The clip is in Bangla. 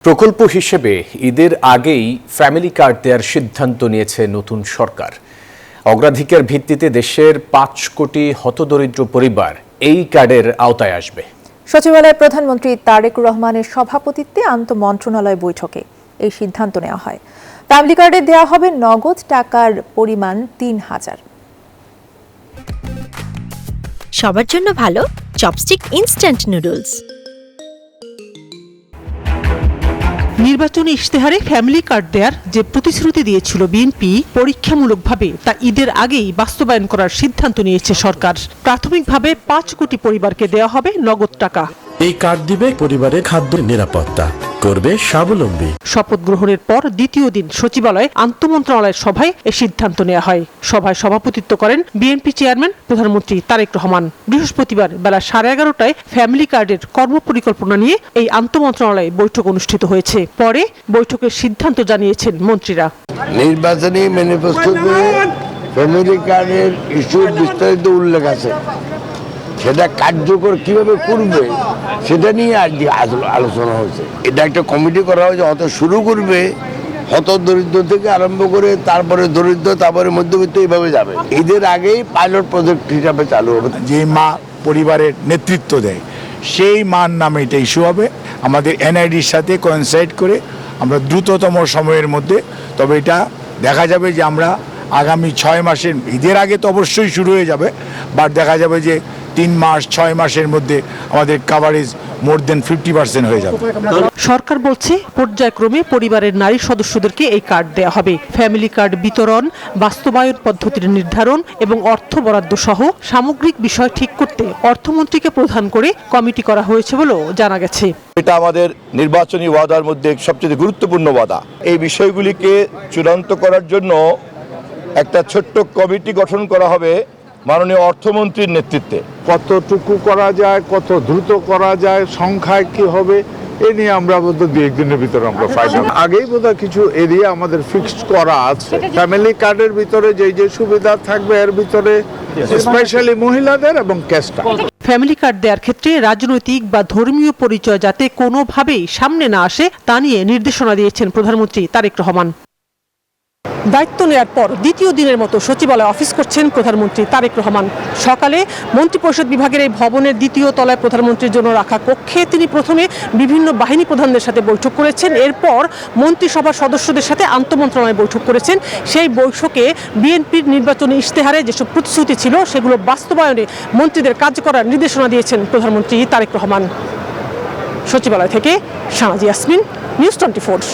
প্রকল্প হিসেবে ঈদের আগেই ফ্যামিলি কার্ড দেওয়ার সিদ্ধান্ত নিয়েছে নতুন সরকার। অগ্রাধিকার ভিত্তিতে দেশের ৫ কোটি হতদরিদ্র পরিবার এই কার্ডের আওতায় আসবে। সচিবালয়ে প্রধানমন্ত্রী তারেক রহমানের সভাপতিত্বে আন্তঃমন্ত্রণালয় বৈঠকে এই সিদ্ধান্ত নেওয়া হয়। ফ্যামিলি কার্ডে দেওয়া হবে নগদ টাকার পরিমাণ ৩,০০০। সবার জন্য ভালো চপস্টিক ইনস্ট্যান্ট নুডলস। নির্বাচনী ইশতেহারে ফ্যামিলি কার্ড দেওয়ার যে প্রতিশ্রুতি দিয়েছিল বিএনপি, পরীক্ষামূলকভাবে তা ঈদের আগেই বাস্তবায়ন করার সিদ্ধান্ত নিয়েছে সরকার। প্রাথমিকভাবে ৫ কোটি পরিবারকে দেওয়া হবে নগদ টাকা। এই কার্ড দিবে পরিবারের খাদ্য নিরাপত্তা, করবে স্বাবলম্বী। শপথ গ্রহণের পর দ্বিতীয় দিন সচিবালয়ে আন্তঃমন্ত্রণালয়ের সভায় এ সিদ্ধান্ত নেওয়া হয়। সভায় সভাপতিত্ব করেন বিএনপি চেয়ারম্যান প্রধানমন্ত্রী তারেক রহমান। বৃহস্পতিবার বেলা 11:30টায় ফ্যামিলি কার্ডের কর্মপরিকল্পনা নিয়ে এই আন্তঃমন্ত্রণালয়ে বৈঠক অনুষ্ঠিত হয়েছে। পরে বৈঠকের সিদ্ধান্ত জানিয়েছেন মন্ত্রীরা। নির্বাচনী ম্যানিফেস্টোতে ফ্যামিলি কার্ডের ইস্যুর বিস্তারিত উল্লেখ আছে, সেটা কার্যকর কিভাবে করবে সেটা নিয়ে আজকে আলোচনা হয়েছে। এটা একটা কমিটি করা হয়েছে, হয়তো শুরু করবে হত দরিদ্র থেকে আরম্ভ করে তারপরে দরিদ্র, তারপরে মধ্যবিত্ত, এইভাবে যাবে। ঈদের আগেই পাইলট প্রজেক্ট হিসাবে চালু হবে। যে মা পরিবারের নেতৃত্ব দেয় সেই মার নামে এটা ইস্যু হবে। আমাদের এনআইডির সাথে কোইনসাইড করে আমরা দ্রুততম সময়ের মধ্যে, তবে এটা দেখা যাবে যে আমরা আগামী 6 মাসের, ঈদের আগে তো অবশ্যই শুরু হয়ে যাবে, বাট দেখা যাবে যে 3 মাস 6 মাসের মধ্যে আমাদের কাভারেজ মোর দেন 50% হয়ে যাবে। সরকার বলছে পর্যায়ক্রমে পরিবারের নারী সদস্যদেরকে এই কার্ড দেওয়া হবে। ফ্যামিলি কার্ড বিতরণ, বাস্তবায়ন পদ্ধতির নির্ধারণ এবং অর্থ বরাদ্দ সহ সামগ্রিক বিষয় ঠিক করতে অর্থমন্ত্রীকে প্রধান করে কমিটি করা হয়েছে বলেও জানা গেছে। এটা আমাদের নির্বাচনী ওয়াদার মধ্যে সবচেয়ে গুরুত্বপূর্ণ ওয়াদা। এই বিষয়গুলিকে চূড়ান্ত করার জন্য একটা ছোট্ট কমিটি গঠন করা হবে মাননীয় অর্থমন্ত্রীর নেতৃত্বে। কতটুকু করা যায়, কত দ্রুত করা যায়, সংখ্যায় কি হবে, এ নিয়ে আমরা বোধহয় 2-1 দিনের ভিতরে আমরা ফাইনাল। আগেই বোধহয় কিছু এরিয়া আমাদের ফিক্সড করা আছে। ফ্যামিলি কার্ডের ভিতরে যে সুবিধা থাকবে এর ভিতরে স্পেশালি মহিলাদের এবং ক্যাস্টা। ফ্যামিলি কার্ড দেওয়ার ক্ষেত্রে রাজনৈতিক বা ধর্মীয় পরিচয় যাতে কোনোভাবেই সামনে না আসে তা নিয়ে নির্দেশনা দিয়েছেন প্রধানমন্ত্রী তারেক রহমান। দায়িত্ব নেওয়ার পর দ্বিতীয় দিনের মতো সচিবালয়ে অফিস করছেন প্রধানমন্ত্রী তারেক রহমান। সকালে মন্ত্রিপরিষদ বিভাগের এই ভবনের দ্বিতীয় তলায় প্রধানমন্ত্রীর জন্য রাখা কক্ষে তিনি প্রথমে বিভিন্ন বাহিনী প্রধানদের সাথে বৈঠক করেছেন। এরপর মন্ত্রিসভার সদস্যদের সাথে আন্তঃমন্ত্রণালয় বৈঠক করেছেন। সেই বৈঠকে বিএনপির নির্বাচনী ইশতেহারে যেসব প্রতিশ্রুতি ছিল সেগুলো বাস্তবায়নে মন্ত্রীদের কাজ করার নির্দেশনা দিয়েছেন প্রধানমন্ত্রী তারেক রহমান। সচিবালয় থেকে শাহনাজ ইয়াসমিন, নিউজ 24।